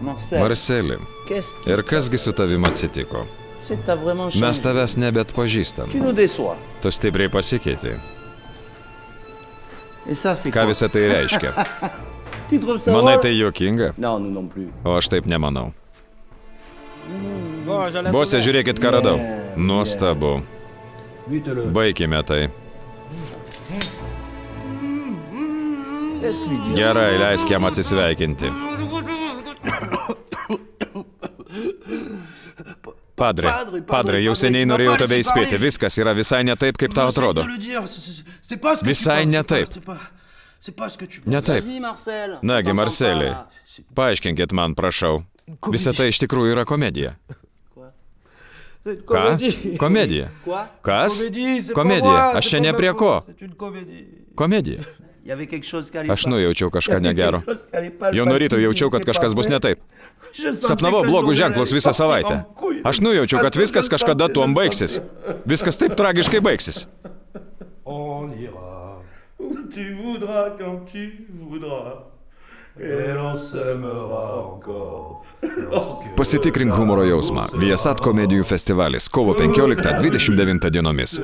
Marseli, ir kasgi su tavim atsitiko? Mes tavęs nebeatpažįstam. Tu stipriai pasikeitei. Ką visą tai reiškia? Manai, tai juokinga? O aš taip nemanau. Bose, žiūrėkit, ką radau. Nuostabu. Baikime tai. Gerai, leisk jam atsisveikinti. Padre, jau seniai norėjau tave įspėti. Viskas yra visai ne taip, kaip tau atrodo. Visai ne taip. Ne taip. Nagi, Marseliai, paaiškinkit man, prašau. Visa tai iš tikrųjų yra komedija. Ką? Komedija. Kas? Komedija. Aš čia ne prie ko. Komedija. Aš nujaučiau kažką negero. Jau nuo ryto jaučiau, kad kažkas bus ne taip. Sapnavau blogus ženklus visą savaitę. Aš nujaučiau, kad viskas kažkada tuom baigsis. Viskas taip tragiškai baigsis. Pasitikrink humoro jausmą. Viasat komedijų festivalis kovo 15-29 dienomis.